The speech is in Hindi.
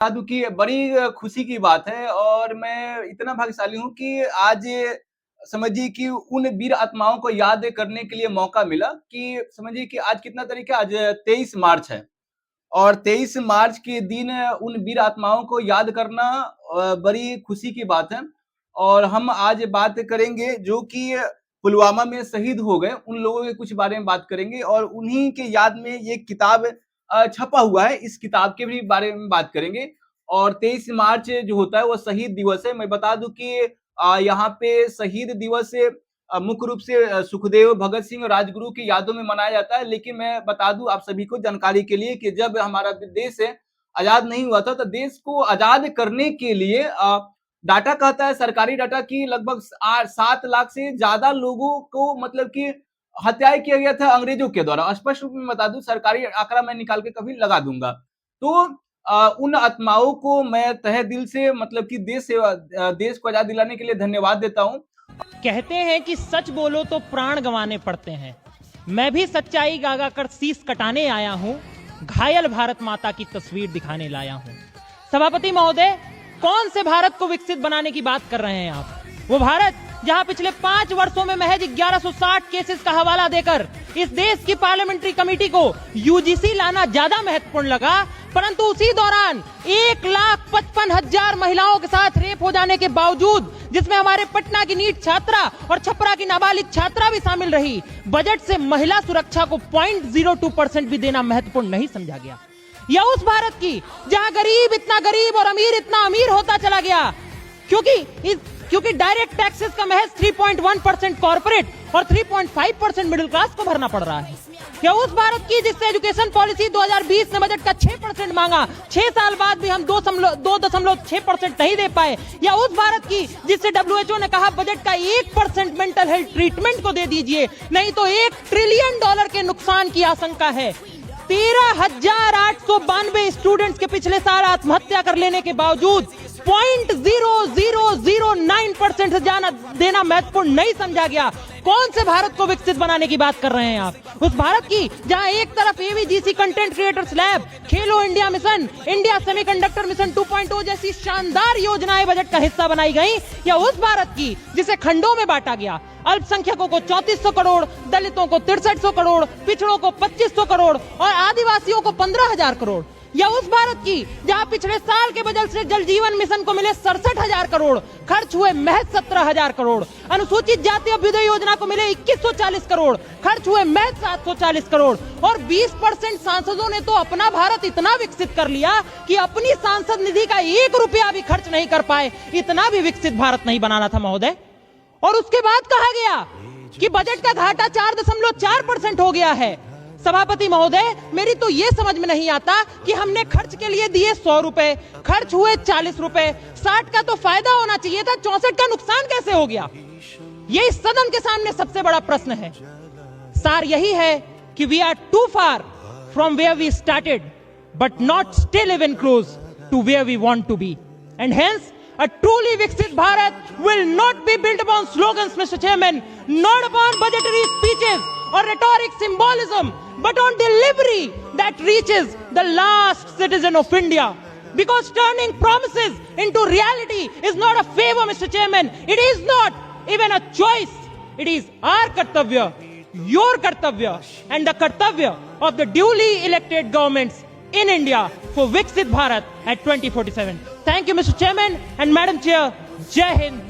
बता दूँ कि बड़ी खुशी की बात है और मैं इतना भाग्यशाली हूँ कि आज समझिए कि उन वीर आत्माओं को याद करने के लिए मौका मिला कि समझिए कि आज कितना तारीख है? आज 23 मार्च है और 23 मार्च के दिन उन वीर आत्माओं को याद करना बड़ी खुशी की बात है और हम आज बात करेंगे जो कि पुलवामा में शहीद हो गए, उन लोगों के कुछ बारे में बात करेंगे और उन्हीं के याद में ये किताब छपा हुआ है, इस किताब के भी बारे में बात करेंगे और 23 मार्च जो होता है वो शहीद दिवस है। मैं बता दूं कि यहाँ पे शहीद दिवस मुख्य रूप से सुखदेव, भगत सिंह और राजगुरु की यादों में मनाया जाता है। लेकिन मैं बता दूं आप सभी को जानकारी के लिए कि जब हमारा देश आजाद नहीं हुआ था तो देश को आजाद करने के लिए डाटा कहता है, सरकारी डाटा की लगभग 7 लाख से ज्यादा लोगों को मतलब कि हत्याएं किया गया था अंग्रेजों के द्वारा। स्पष्ट रूप में बता दूं, सरकारी आंकड़ा मैं निकाल के कभी लगा दूंगा। तो उन आत्माओं को मैं तहे दिल से मतलब कि देश को आजाद दिलाने के लिए धन्यवाद देता हूं। कहते हैं कि सच बोलो तो प्राण गंवाने पड़ते हैं। मैं भी सच्चाई गागा कर शीश कटाने आया हूं, घायल भारत माता की तस्वीर दिखाने लाया हूं। सभापति महोदय, कौन से भारत को विकसित बनाने की बात कर रहे हैं आप? वो भारत जहां पिछले 5 वर्षों में महज 1160 केसेस का हवाला देकर इस देश की पार्लियामेंट्री कमेटी को यूजीसी लाना ज्यादा महत्वपूर्ण लगा, परंतु उसी दौरान 1,55,000 महिलाओं के साथ रेप हो जाने के बावजूद, जिसमें हमारे पटना की नीट छात्रा और छपरा की नाबालिग छात्रा भी शामिल रही, बजट से महिला सुरक्षा को 0.02% भी देना महत्वपूर्ण नहीं समझा गया। या उस भारत की जहां गरीब इतना गरीब और अमीर इतना अमीर होता चला गया क्योंकि डायरेक्ट टैक्सेस का महज 3.1% कॉर्पोरेट और 3.5% मिडिल क्लास को भरना पड़ रहा है। या उस भारत की जिससे एजुकेशन पॉलिसी 2020 में बजट का 6% मांगा, 6 साल बाद भी हम 2.6% नहीं दे पाए। या उस भारत की जिससे WHO ने कहा बजट का 1% मेंटल हेल्थ ट्रीटमेंट को दे दीजिए, नहीं तो $1 ट्रिलियन के नुकसान की आशंका है। 13,892 स्टूडेंट्स के पिछले साल आत्महत्या कर लेने के बावजूद 0.0009% से देना महत्वपूर्ण नहीं समझा गया। कौन से भारत को विकसित बनाने की बात कर रहे हैं आप? उस भारत की जहां एक तरफ एवीजीसी कंटेंट क्रिएटर्स लैब, खेलो India mission, India semiconductor mission 2.0 जैसी शानदार योजनाएं बजट का हिस्सा बनाई गई। या उस भारत की जिसे खंडों में बांटा गया, अल्पसंख्यकों को 3400 करोड़, दलितों को 6300 करोड़, पिछड़ों को 2500 करोड़ और आदिवासियों को 15,000 करोड़। या उस भारत की जहां पिछले साल के बजट से जल जीवन मिशन को मिले 67,000 करोड़, खर्च हुए महज 17,000 करोड़। अनुसूचित जाति अभ्युदय योजना को मिले 2140 करोड़, खर्च हुए महज 740 करोड़। और 20% सांसदों ने तो अपना भारत इतना विकसित कर लिया कि अपनी सांसद निधि का 1 रुपया भी खर्च नहीं कर पाए। इतना भी विकसित भारत नहीं बनाना था महोदय। और उसके बाद कहा गया कि बजट का घाटा 4.4% हो गया है। सभापति महोदय, मेरी तो ये समझ में नहीं आता कि हमने खर्च के लिए दिए 100 रुपए, खर्च हुए 40 रुपए, 60 का तो फायदा होना चाहिए था, 64 का नुकसान कैसे हो गया? ये इस सदन के सामने सबसे बड़ा प्रश्न है। सार यही है कि we are too far from where we started but not still even close to where we want to be, and hence a truly Viksit Bharat will not be built upon slogans, Mr. Chairman, not upon budgetary speeches or rhetoric symbolism, but on delivery that reaches the last citizen of India. Because turning promises into reality is not a favor, Mr. Chairman. It is not even a choice. It is our kartavya, your kartavya, and the kartavya of the duly elected governments in India for Viksit Bharat at 2047. Thank you, Mr. Chairman and Madam Chair. Jai Hind.